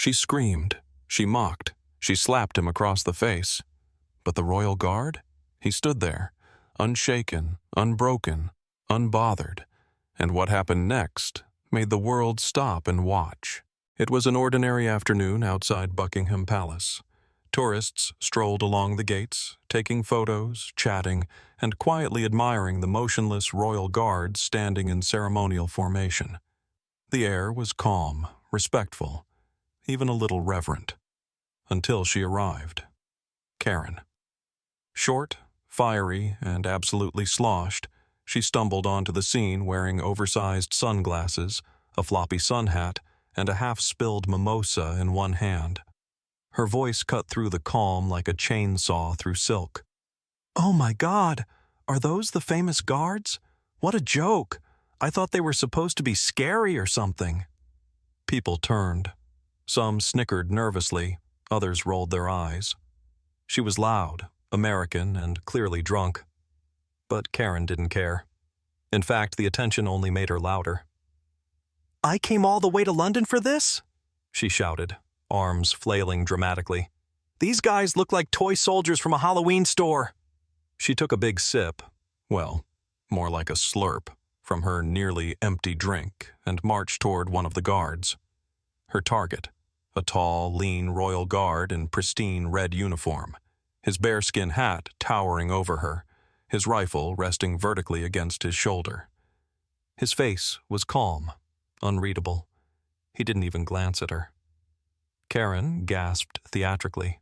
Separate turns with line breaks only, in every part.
She screamed, she mocked, she slapped him across the face. But the royal guard? He stood there, unshaken, unbroken, unbothered. And what happened next made the world stop and watch. It was an ordinary afternoon outside Buckingham Palace. Tourists strolled along the gates, taking photos, chatting, and quietly admiring the motionless royal guard standing in ceremonial formation. The air was calm, respectful, even a little reverent. Until she arrived. Karen. Short, fiery, and absolutely sloshed, she stumbled onto the scene wearing oversized sunglasses, a floppy sun hat, and a half-spilled mimosa in one hand. Her voice cut through the calm like a chainsaw through silk. "Oh my God! Are those the famous guards? What a joke! I thought they were supposed to be scary or something." People turned. Some snickered nervously, others rolled their eyes. She was loud, American, and clearly drunk. But Karen didn't care. In fact, the attention only made her louder. "I came all the way to London for this?" she shouted, arms flailing dramatically. "These guys look like toy soldiers from a Halloween store." She took a big sip, well, more like a slurp, from her nearly empty drink and marched toward one of the guards. Her target, a tall, lean royal guard in pristine red uniform, his bearskin hat towering over her, his rifle resting vertically against his shoulder. His face was calm, unreadable. He didn't even glance at her. Karen gasped theatrically.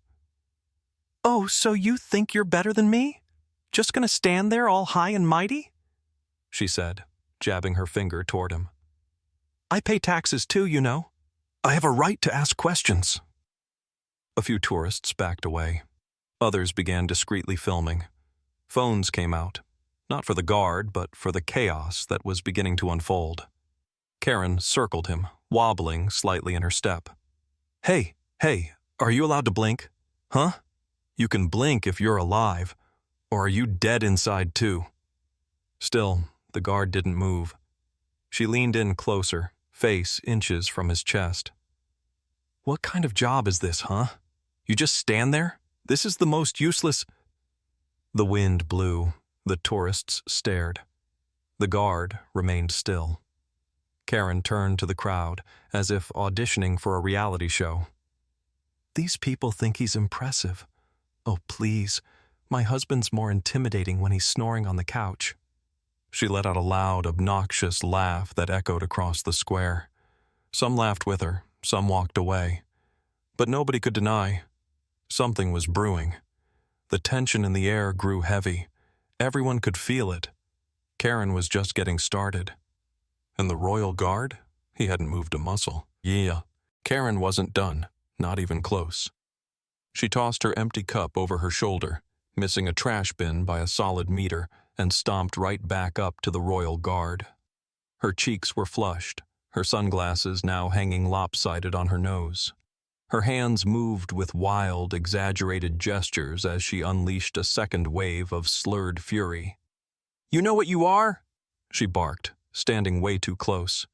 "Oh, so you think you're better than me? Just gonna stand there all high and mighty?" she said, jabbing her finger toward him. "I pay taxes too, you know. I have a right to ask questions." A few tourists backed away. Others began discreetly filming. Phones came out, not for the guard, but for the chaos that was beginning to unfold. Karen circled him, wobbling slightly in her step. Hey, are you allowed to blink? Huh? You can blink if you're alive, or are you dead inside too?" Still, the guard didn't move. She leaned in closer, face inches from his chest. "What kind of job is this, huh? You just stand there? This is the most useless—" The wind blew. The tourists stared. The guard remained still. Karen turned to the crowd, as if auditioning for a reality show. "These people think he's impressive. Oh, please. My husband's more intimidating when he's snoring on the couch." She let out a loud, obnoxious laugh that echoed across the square. Some laughed with her, some walked away. But nobody could deny. Something was brewing. The tension in the air grew heavy. Everyone could feel it. Karen was just getting started. And the royal guard? He hadn't moved a muscle. Yeah, Karen wasn't done, not even close. She tossed her empty cup over her shoulder, missing a trash bin by a solid meter, and stomped right back up to the royal guard. Her cheeks were flushed, her sunglasses now hanging lopsided on her nose. Her hands moved with wild, exaggerated gestures as she unleashed a second wave of slurred fury. "You know what you are?" she barked, standing way too close.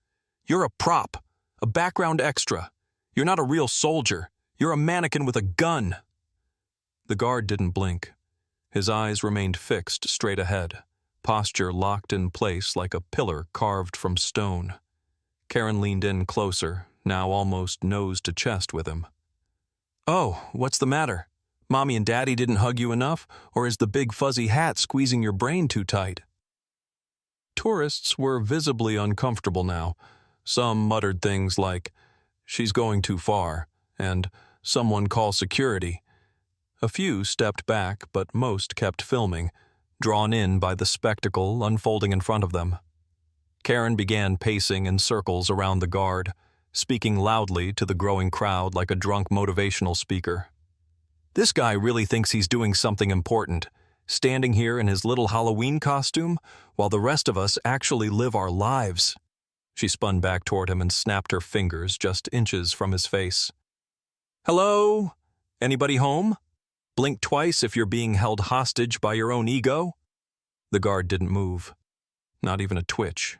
"You're a prop, a background extra. You're not a real soldier. You're a mannequin with a gun." The guard didn't blink. His eyes remained fixed straight ahead, posture locked in place like a pillar carved from stone. Karen leaned in closer, now almost nose to chest with him. "Oh, what's the matter? Mommy and Daddy didn't hug you enough, or is the big fuzzy hat squeezing your brain too tight?" Tourists were visibly uncomfortable now. Some muttered things like, "She's going too far," and "Someone call security." A few stepped back, but most kept filming, drawn in by the spectacle unfolding in front of them. Karen began pacing in circles around the guard, speaking loudly to the growing crowd like a drunk motivational speaker. "This guy really thinks he's doing something important, standing here in his little Halloween costume, while the rest of us actually live our lives." She spun back toward him and snapped her fingers just inches from his face. "Hello? Anybody home? Blink twice if you're being held hostage by your own ego." The guard didn't move. Not even a twitch.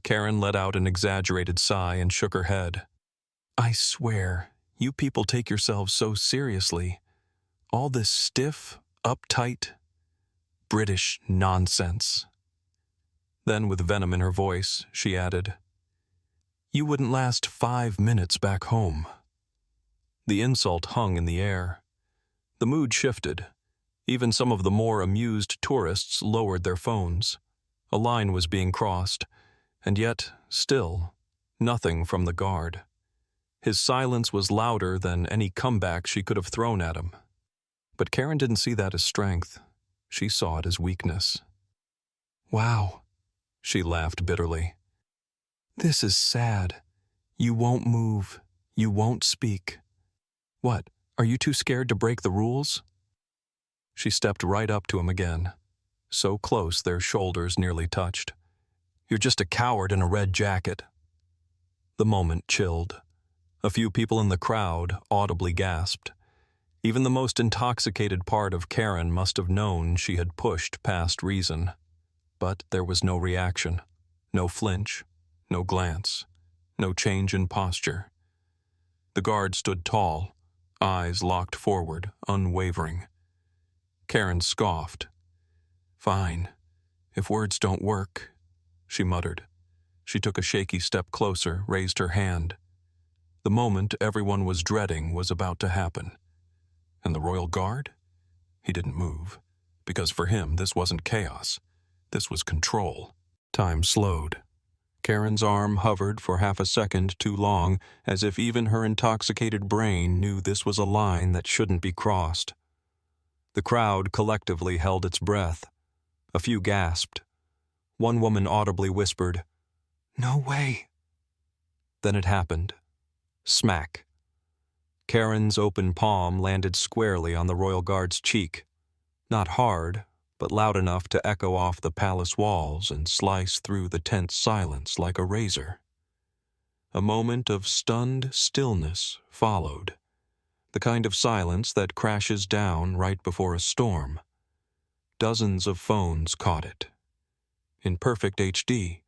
Karen let out an exaggerated sigh and shook her head. "I swear, You people take yourselves so seriously. All this stiff, uptight, British nonsense." Then, with venom in her voice, she added, "You wouldn't last 5 minutes back home." The insult hung in the air. The mood shifted. Even some of the more amused tourists lowered their phones. A line was being crossed, and yet, still, nothing from the guard. His silence was louder than any comeback she could have thrown at him. But Karen didn't see that as strength. She saw it as weakness. "Wow," she laughed bitterly. "This is sad. You won't move. You won't speak. What, are you too scared to break the rules?" She stepped right up to him again, so close their shoulders nearly touched. "You're just a coward in a red jacket." The moment chilled. A few people in the crowd audibly gasped. Even the most intoxicated part of Karen must have known she had pushed past reason. But there was no reaction, no flinch, no glance, no change in posture. The guard stood tall, eyes locked forward, unwavering. Karen scoffed. "Fine, if words don't work," she muttered. She took a shaky step closer, raised her hand. The moment everyone was dreading was about to happen. And the royal guard? He didn't move, because for him this wasn't chaos. This was control. Time slowed. Karen's arm hovered for half a second too long, as if even her intoxicated brain knew this was a line that shouldn't be crossed. The crowd collectively held its breath. A few gasped. One woman audibly whispered, "No way." Then it happened. Smack. Karen's open palm landed squarely on the royal guard's cheek. Not hard, but loud enough to echo off the palace walls and slice through the tense silence like a razor. A moment of stunned stillness followed, the kind of silence that crashes down right before a storm. Dozens of phones caught it. In perfect HD,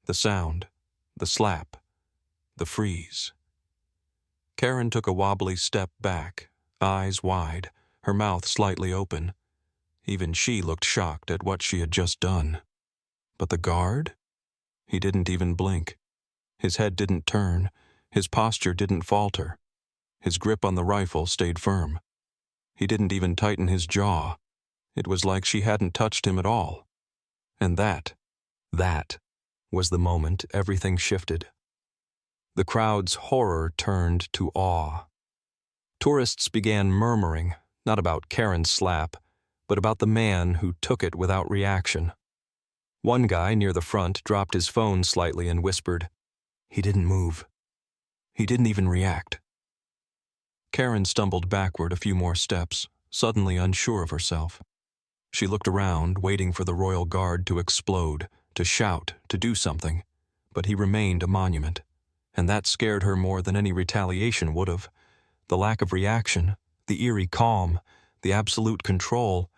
the sound, the slap, the freeze. Karen took a wobbly step back, eyes wide, her mouth slightly open. Even she looked shocked at what she had just done. But the guard? He didn't even blink. His head didn't turn. His posture didn't falter. His grip on the rifle stayed firm. He didn't even tighten his jaw. It was like she hadn't touched him at all. And that was the moment everything shifted. The crowd's horror turned to awe. Tourists began murmuring, not about Karen's slap, but about the man who took it without reaction. One guy near the front dropped his phone slightly and whispered, "He didn't move. He didn't even react." Karen stumbled backward a few more steps, suddenly unsure of herself. She looked around, waiting for the royal guard to explode, to shout, to do something, but he remained a monument. And that scared her more than any retaliation would have. The lack of reaction, the eerie calm, the absolute control.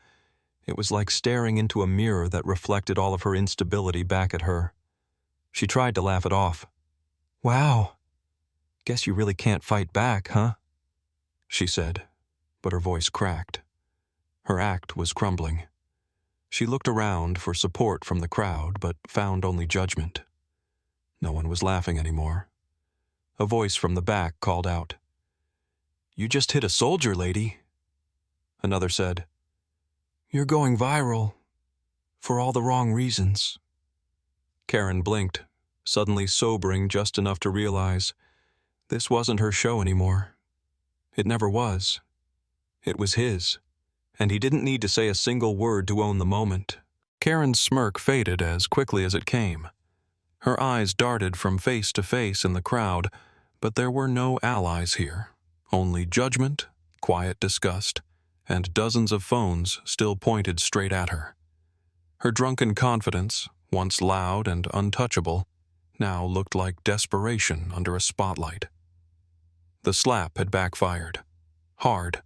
It was like staring into a mirror that reflected all of her instability back at her. She tried to laugh it off. "Wow, guess you really can't fight back, huh?" she said, but her voice cracked. Her act was crumbling. She looked around for support from the crowd, but found only judgment. No one was laughing anymore. A voice from the back called out, "You just hit a soldier, lady." Another said, "You're going viral. For all the wrong reasons." Karen blinked, suddenly sobering just enough to realize this wasn't her show anymore. It never was. It was his, and he didn't need to say a single word to own the moment. Karen's smirk faded as quickly as it came. Her eyes darted from face to face in the crowd, but there were no allies here. Only judgment, quiet disgust, and dozens of phones still pointed straight at her. Her drunken confidence, once loud and untouchable, now looked like desperation under a spotlight. The slap had backfired. Hard.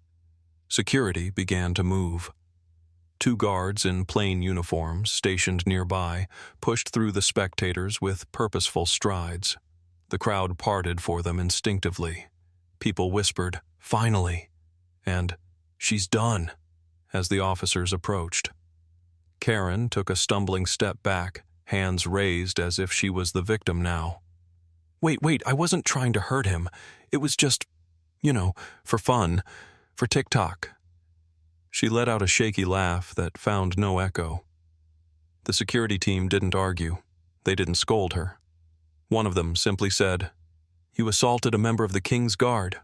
Security began to move. 2 guards in plain uniforms, stationed nearby, pushed through the spectators with purposeful strides. The crowd parted for them instinctively. People whispered, "Finally," and "She's done," as the officers approached. Karen took a stumbling step back, hands raised as if she was the victim now. Wait, I wasn't trying to hurt him. It was just, for fun, for TikTok." She let out a shaky laugh that found no echo. The security team didn't argue. They didn't scold her. One of them simply said, "You assaulted a member of the King's Guard."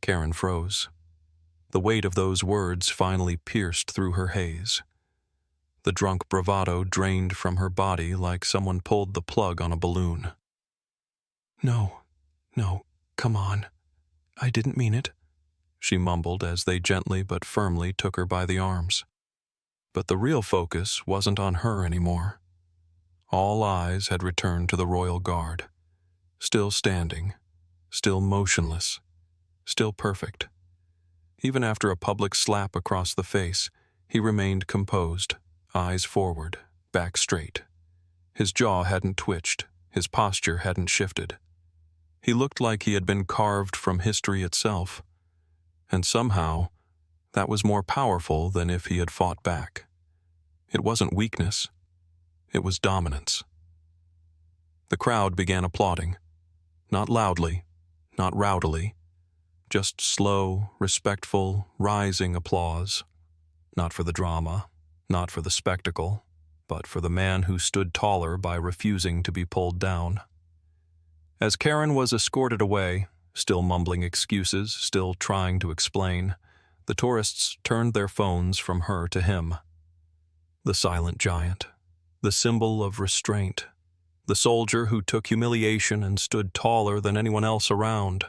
Karen froze. The weight of those words finally pierced through her haze. The drunk bravado drained from her body like someone pulled the plug on a balloon. No, come on. I didn't mean it," she mumbled as they gently but firmly took her by the arms. But the real focus wasn't on her anymore. All eyes had returned to the Royal Guard, still standing, still motionless, still perfect. Even after a public slap across the face, he remained composed, eyes forward, back straight. His jaw hadn't twitched, his posture hadn't shifted. He looked like he had been carved from history itself, and somehow that was more powerful than if he had fought back. It wasn't weakness, it was dominance. The crowd began applauding, not loudly, not rowdily, just slow, respectful, rising applause, not for the drama, not for the spectacle, but for the man who stood taller by refusing to be pulled down. As Karen was escorted away, still mumbling excuses, still trying to explain, the tourists turned their phones from her to him. The silent giant, the symbol of restraint, the soldier who took humiliation and stood taller than anyone else around.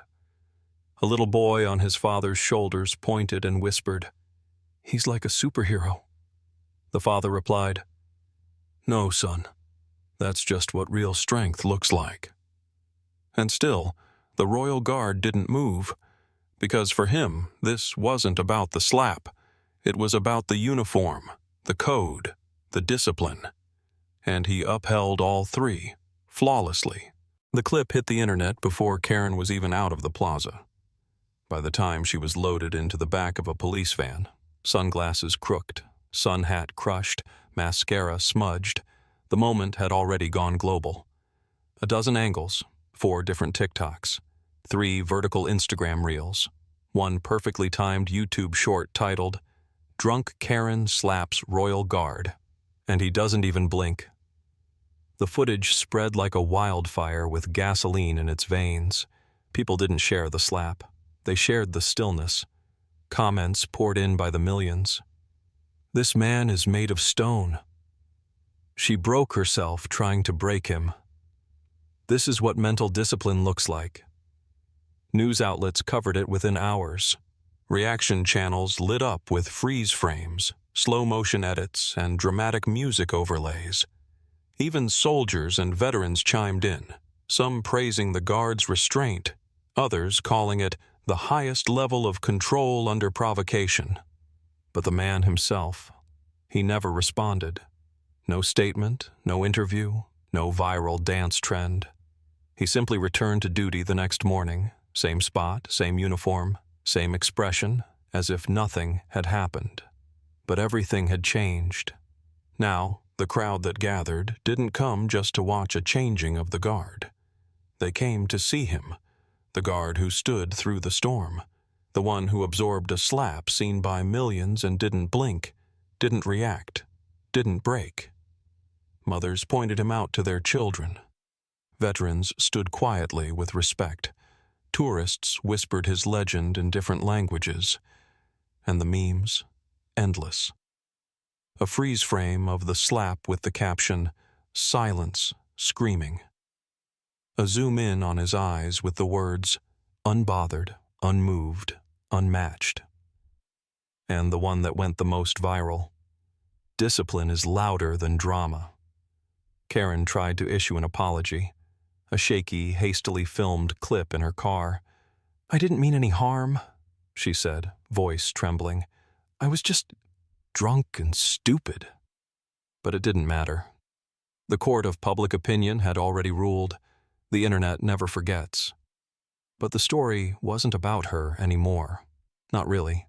A little boy on his father's shoulders pointed and whispered, "He's like a superhero." The father replied, "No, son, that's just what real strength looks like." And still, the Royal Guard didn't move, because for him, this wasn't about the slap. It was about the uniform, the code, the discipline. And he upheld all three, flawlessly. The clip hit the internet before Karen was even out of the plaza. By the time she was loaded into the back of a police van, sunglasses crooked, sun hat crushed, mascara smudged, the moment had already gone global. A dozen angles, 4 different TikToks, 3 vertical Instagram reels, 1 perfectly timed YouTube short titled, "Drunk Karen Slaps Royal Guard," and he doesn't even blink. The footage spread like a wildfire with gasoline in its veins. People didn't share the slap. They shared the stillness. Comments poured in by the millions. "This man is made of stone." She broke herself trying to break him. This is what mental discipline looks like. News outlets covered it within hours. Reaction channels lit up with freeze frames, slow-motion edits, and dramatic music overlays. Even soldiers and veterans chimed in, some praising the guard's restraint, others calling it the highest level of control under provocation. But the man himself, he never responded. No statement, no interview, no viral dance trend. He simply returned to duty the next morning, same spot, same uniform, same expression, as if nothing had happened. But everything had changed. Now, the crowd that gathered didn't come just to watch a changing of the guard. They came to see him, the guard who stood through the storm, the one who absorbed a slap seen by millions and didn't blink, didn't react, didn't break. Mothers pointed him out to their children. Veterans stood quietly with respect. Tourists whispered his legend in different languages. And the memes, endless. A freeze frame of the slap with the caption, "Silence, screaming." A zoom in on his eyes with the words, "Unbothered, unmoved, unmatched." And the one that went the most viral, "Discipline is louder than drama." Karen tried to issue an apology, a shaky, hastily filmed clip in her car. "I didn't mean any harm," she said, voice trembling. "I was just drunk and stupid." But it didn't matter. The court of public opinion had already ruled. The internet never forgets. But the story wasn't about her anymore. Not really.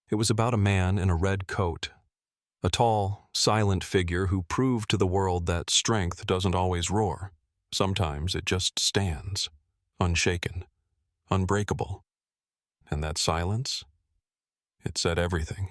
It was about a man in a red coat, a tall, silent figure who proved to the world that strength doesn't always roar. Sometimes it just stands, unshaken, unbreakable. And that silence? It said everything.